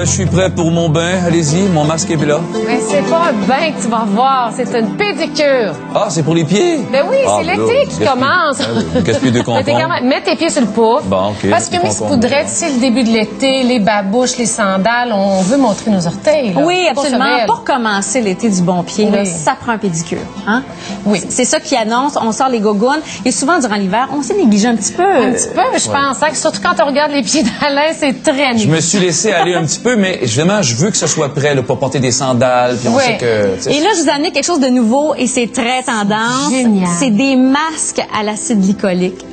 je suis prêt pour mon bain. Allez-y, mon masque est là. Mais c'est pas un bain que tu vas voir, c'est une pédicure. Ah, c'est pour les pieds? Ben oui, c'est l'été qui commence. Gaspille de concombre. Mets tes pieds sur le pouf. Bon, OK. Parce que Miss Poudrette, c'est le début de l'été, les babouches, les sandales, on veut montrer nos orteils. Là. Oui, absolument. Pour commencer l'été du bon pied, là, ça prend un pédicure. Hein? Oui. C'est ça qui annonce, on sort les gogoons. Et souvent, durant l'hiver, on s'est négligé un petit peu. Un petit peu, mais je pense. Hein, surtout quand on regarde les pieds d'Alain, c'est très Je me suis laissé aller un petit peu, mais vraiment, je veux que ce soit prêt là, pour porter des sandales. Puis on sait que, et là, je vous ai amené quelque chose de nouveau et c'est très tendance. Génial. C'est des masques à l'acide glycolique.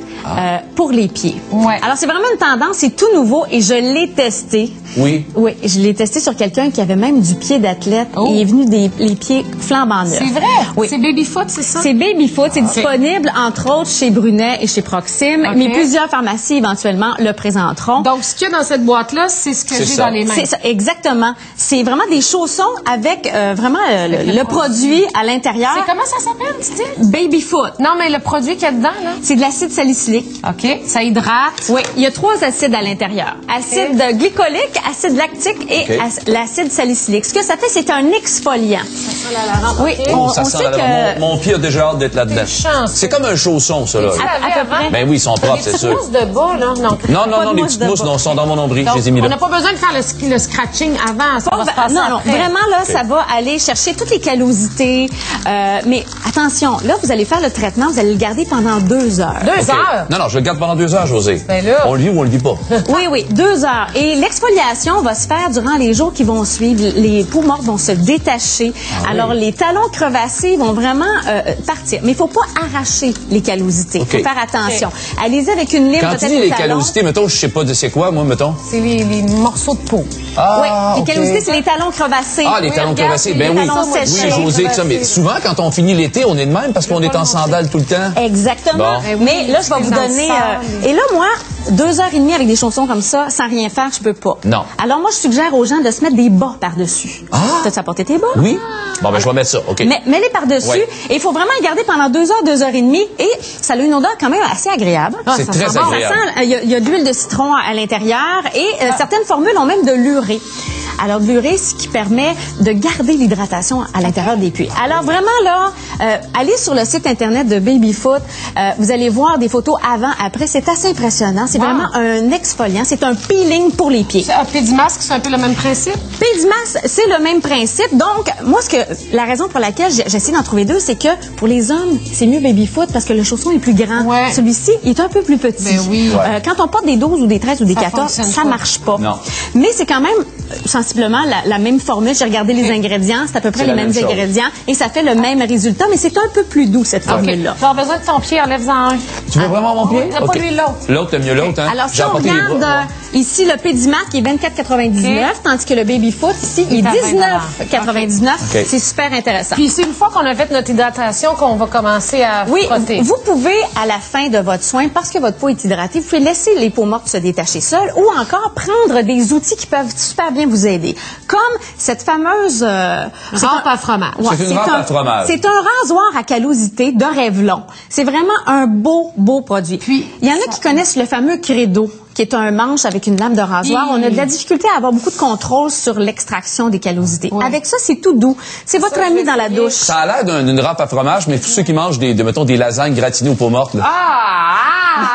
Pour les pieds. Ouais. Alors, c'est vraiment une tendance, c'est tout nouveau et je l'ai testé. Oui. Oui, je l'ai testé sur quelqu'un qui avait même du pied d'athlète et il est venu les pieds flambant neufs. C'est vrai? Oui. C'est Babyfoot, c'est ça? C'est Babyfoot. C'est disponible, entre autres, chez Brunet et chez Proxime, mais plusieurs pharmacies, éventuellement, le présenteront. Donc, ce qu'il y a dans cette boîte-là, c'est ce que j'ai dans les mains. C'est ça, exactement. C'est vraiment des chaussons avec vraiment le produit à l'intérieur. C'est comment ça s'appelle, tu dis? Babyfoot. Non, mais le produit qu'il y a dedans, là? C'est de l'acide salicylique. OK. Ça hydrate. Oui, il y a 3 acides à l'intérieur. Acide glycolique, acide lactique et l'acide salicylique. Ce que ça fait, c'est un exfoliant. Ça sent la lavande. Oui, on sait que... Mon pied a déjà hâte d'être là-dedans. C'est comme un chausson, ça, là. À peu près. Ben oui, ils sont propres, c'est sûr. Les petites mousses de bas, là? Non, les petites mousses sont dans mon nombril. Donc, je les ai mis là. on n'a pas besoin de faire le scratching avant. Ça va se passer non, après. vraiment, là, ça va aller chercher toutes les callosités. Mais attention, là, vous allez faire le traitement, vous allez le garder pendant 2 heures. 2 heures? Non, je le garde pendant 2 heures, José. Ben là. On le vit ou on le vit pas? Oui, 2 heures. Et l'exfoliation va se faire durant les jours qui vont suivre. Les peaux mortes vont se détacher. Alors, les talons crevassés vont vraiment partir. Mais il ne faut pas arracher les callosités. Il faut faire attention. Allez-y avec une lime. Quand tu dis les callosités, mettons, je sais pas de c'est quoi, moi, mettons. C'est les morceaux de peau. Oui, les callosités, c'est les talons crevassés. Ah, les talons crevassés. Ben oui. Oui, José, ça. Mais souvent, quand on finit l'été, on est de même parce qu'on est en sandales tout le temps. Exactement. Bon. Mais là, je vais vous donner... et là, moi, 2h30 avec des chaussons comme ça, sans rien faire, je peux pas. Non. Alors, moi, je suggère aux gens de se mettre des bas par-dessus. Ah! T'as-tu apporté tes bas? Oui. Bon, ben, je vais mettre ça. OK. Mets-les par-dessus. Oui. Et il faut vraiment les garder pendant 2 heures, 2h30. Et ça a une odeur quand même assez agréable. C'est très agréable. Il y a de l'huile de citron à l'intérieur et certaines formules ont même de l'urée. Alors, de l'urée, ce qui permet de garder l'hydratation à l'intérieur des pieds. Alors, vraiment, là, allez sur le site Internet de Babyfoot. Vous allez voir des photos avant, après. C'est assez impressionnant. C'est vraiment un exfoliant. C'est un peeling pour les pieds. Un Pédimasque, c'est un peu le même principe? Pédimasque, c'est le même principe. Donc, moi, la raison pour laquelle j'essaie d'en trouver 2, c'est que pour les hommes, c'est mieux Babyfoot parce que le chausson est plus grand. Ouais. Celui-ci, il est un peu plus petit. Ben oui. Quand on porte des 12 ou des 13 ou des 14, ça marche pas. Non. Mais c'est quand même sensiblement la même formule. J'ai regardé les ingrédients, c'est à peu près les mêmes ingrédients et ça fait le même résultat, mais c'est un peu plus doux, cette formule-là. Tu vas avoir besoin de ton pied, enlève-en un. Tu veux vraiment mon pied? Pas lui, l'autre. L'autre, t'aimes mieux l'autre, hein? Alors, si on regarde ici, le Pédimasque est 24,99, tandis que le Babyfoot, ici, il est 19,99. C'est super intéressant. Puis c'est une fois qu'on a fait notre hydratation qu'on va commencer à frotter. Vous pouvez, à la fin de votre soin, parce que votre peau est hydratée, vous pouvez laisser les peaux mortes se détacher seules ou encore prendre des outils qui peuvent super bien vous aider. Comme cette fameuse... rampe à fromage. Ouais, c'est une rampe à fromage. C'est un rasoir à callosité de Revlon. C'est vraiment un beau produit. Puis, il y en a qui connaissent le fameux Credo, qui est un manche avec une lame de rasoir. On a de la difficulté à avoir beaucoup de contrôle sur l'extraction des callosités. Avec ça, c'est tout doux. C'est votre ami dans la douche. Ça a l'air d'une rampe à fromage, mais tous ceux qui mangent mettons, des lasagnes gratinées aux peaux mortes, là.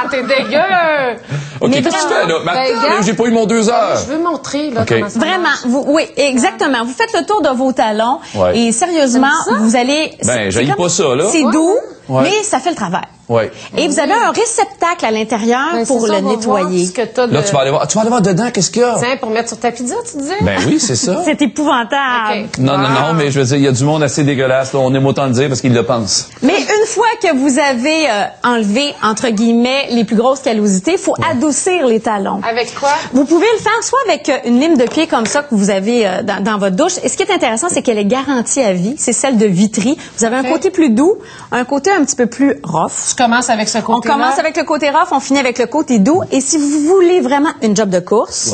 T'es dégueu! OK, qu'est-ce que tu fais, là? Mais j'ai pas eu mon 2 heures. Je veux montrer, là, comment ça Vraiment, marche. oui, exactement. Vous faites le tour de vos talons et sérieusement, vous allez... Ben, j'haïs pas ça, là. C'est doux, mais ça fait le travail. Oui. Et vous avez un réceptacle à l'intérieur pour le nettoyer. Là, tu vas aller voir dedans, qu'est-ce qu'il y a? Tiens, pour mettre sur ta pizza, tu disais? Ben oui, c'est ça. C'est épouvantable. Non, mais je veux dire, il y a du monde assez dégueulasse, là. On aime autant le dire parce qu'ils le pensent. Mais une fois que vous avez enlevé, entre guillemets, les plus grosses callosités, il faut adoucir les talons. Avec quoi? Vous pouvez le faire soit avec une lime de pied comme ça que vous avez dans votre douche. Et ce qui est intéressant, c'est qu'elle est garantie à vie. C'est celle de Vitry. Vous avez un côté plus doux, un côté un petit peu plus rough. Je commence avec ce côté-là. On commence avec le côté rough, on finit avec le côté doux. Et si vous voulez vraiment une job de course,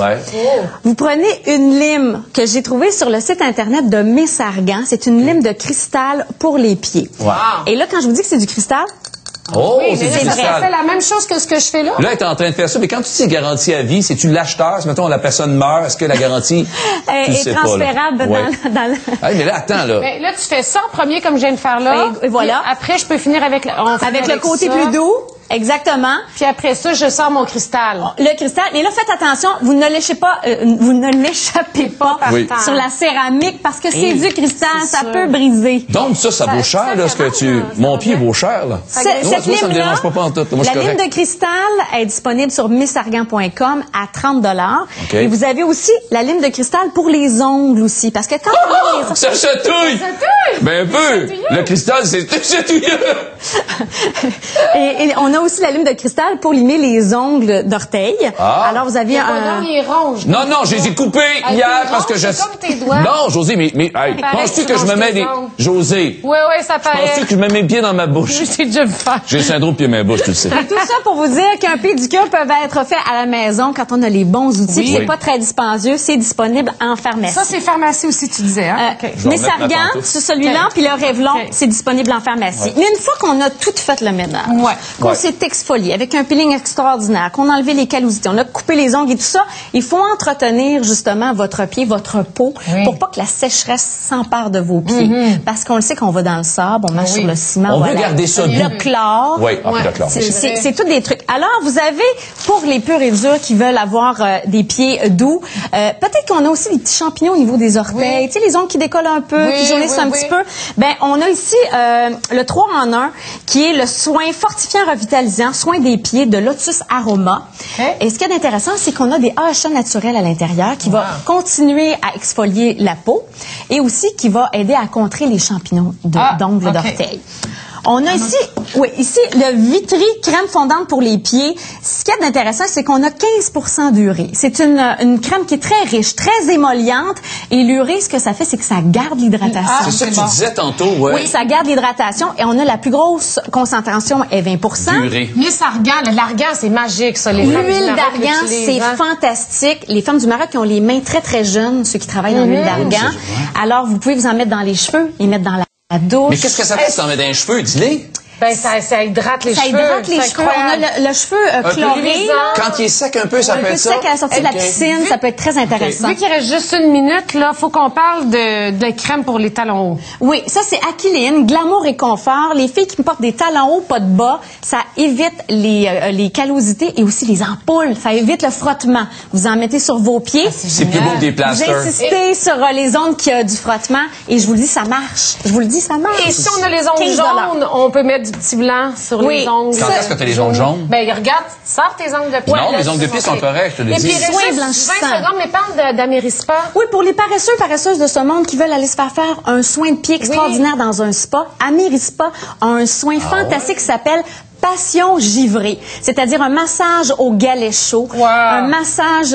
vous prenez une lime que j'ai trouvée sur le site Internet de Messargan. C'est une lime de cristal pour les pieds. Wow. Et là, quand je vous dis que c'est du cristal, Oh, Oui, c'est mais du là, ça cristal. fait la même chose que ce que je fais là. Là, tu es en train de faire ça, mais quand tu dis garantie à vie, c'est-tu l'acheteur? Si, mettons, la personne meurt, est-ce que la garantie tu le sais est pas, là? transférable Ouais. dans le... Ah, mais là, attends, là. Ben, là, tu fais ça en premier, comme je viens de faire là. Et voilà. Puis après, je peux finir avec Avec le côté ça. plus doux, exactement. Puis après ça, je sors mon cristal. Le cristal, mais là, faites attention, vous ne l'échappez pas Oui. sur la céramique parce que c'est Et du cristal, c'est ça sûr. peut briser. Donc, ça vaut cher, ça là, ce fait que mal, tu... là, ça Mon va pied bien. vaut cher, là. Cette Moi, tu vois, ça me lime-là, dérange pas en tout. Moi, je suis la lime correct. de cristal est disponible sur missargent.com à 30 $. OK. Et vous avez aussi la lime de cristal pour les ongles aussi. Parce que quand on a les ongles... Ça chatouille! Ben, un peu! Le cristal, c'est tout chatouilleux! et on a aussi la lime de cristal pour limer les ongles d'orteil. Ah. Alors, vous avez Non, il est rond. je Non, non, je les ai coupés Ah, hier t'es parce que rond, je... c'est comme tes doigts. Non, José, mais hey, paraît penses-tu que que tu je me manges mets tes des... ongles. José, Oui, ça paraît. penses-tu que je me mets mes pieds dans ma bouche? Je sais déjà vu faire. J'ai le syndrome pied-main-bouche, tu le sais. Tout ça pour vous dire qu'un pédicure peut être fait à la maison quand on a les bons outils. Oui. C'est pas très dispendieux, c'est disponible en pharmacie. Ça, c'est pharmacie aussi, tu disais. Hein? OK. Je vais Mais remettre ma Sargant, pantoufle. c'est celui-là, OK. puis le Revlon, OK. c'est disponible en pharmacie. Mais une fois qu'on a tout fait le ménage, Ouais. qu'on Ouais. s'est exfolié avec un peeling extraordinaire, qu'on a enlevé les callosités, on a coupé les ongles et tout ça, il faut entretenir justement votre pied, votre peau, Oui. pour pas que la sécheresse s'empare de vos pieds. Parce qu'on le sait qu'on va dans le sable, on marche Oui. sur le ciment. On veut voilà. garder ça doux. Le chlore. Oui, ah, Ouais. d'accord. C'est tous des trucs. Alors, vous avez, pour les purs et durs qui veulent avoir des pieds doux, peut-être qu'on a aussi des petits champignons au niveau des orteils, Oui. tu sais, les ongles qui décollent un peu, Oui, qui jaunissent oui, un oui. petit peu. Ben, on a ici le 3 en 1, qui est le soin fortifiant revitalisant, soin des pieds de Lotus Aroma. OK. Et ce qui est intéressant, c'est qu'on a des AHA naturels à l'intérieur qui va continuer à exfolier la peau et aussi qui va aider à contrer les champignons d'ongles OK. d'orteil. On a ici le Vitry crème fondante pour les pieds. Ce qui est intéressant, c'est qu'on a 15% d'urée. C'est une crème qui est très riche, très émolliente. Et l'urée, ce que ça fait, c'est que ça garde l'hydratation. C'est ça que tu bon. disais tantôt, ouais. Oui, ça garde l'hydratation. Et on a la plus grosse concentration est 20%. Durée. Miss Argan, l'argan, c'est magique, ça. Les femmes du L'huile Maroc d'argan, l'utilisent, c'est hein. fantastique. Les femmes du Maroc qui ont les mains très, très jeunes, ceux qui travaillent dans l'huile d'argan. Alors, vous pouvez vous en mettre dans les cheveux, les mettre dans la douche. Mais qu'est-ce que ça fait si t'en mets dans les cheveux? Dis-les. Ben, ça hydrate les Ça cheveux. hydrate les c'est cheveux. On a incroyable. le cheveu chloré. luisant. Quand il est sec un peu, ça Un peut peu être ça? sec à la sortie de la OK. piscine, ça peut être très intéressant. Vu qu'il reste juste une minute, là, faut qu'on parle de crème pour les talons hauts. Oui, ça c'est Aquiline, glamour et confort. Les filles qui portent des talons hauts, pas de bas, ça évite les callosités et aussi les ampoules. Ça évite le frottement. Vous en mettez sur vos pieds. C'est plus beau que des Vous plasters. insistez sur les zones qui a du frottement et je vous le dis, ça marche. Je vous le dis, ça marche. Et si on a les ongles 15 $. jaunes, on peut mettre du petit blanc sur Oui. les ongles. Quand est-ce que t'as les ongles jaunes? Ben, regarde, sors tes ongles de pied. Non, là, mes ongles de pied sont OK. corrects, je te le Et dis. puis, il reste Soins juste blanchissants. 20 secondes, mais parle d'Amérispa. Oui, pour les paresseux, paresseuses de ce monde qui veulent aller se faire un soin de pied extraordinaire dans un spa, Amérispa a un soin fantastique qui s'appelle Passion givrée, c'est-à-dire un massage au galet chaud, Wow. un massage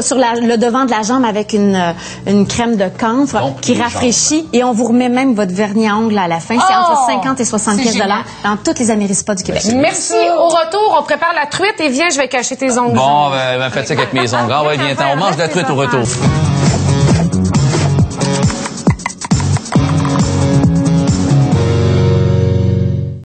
sur le devant de la jambe avec une crème de camphre Donc, qui les rafraîchit et on vous remet même votre vernis à ongles à la fin. C'est entre 50 et 75 c'est génial. $ dans toutes les Amérispas du Québec. Merci. Au retour, on prépare la truite et viens, je vais cacher tes ongles Bon, jaunes. ben, faites ça avec mes ongles. Ah ouais, viens, on mange de la truite au retour.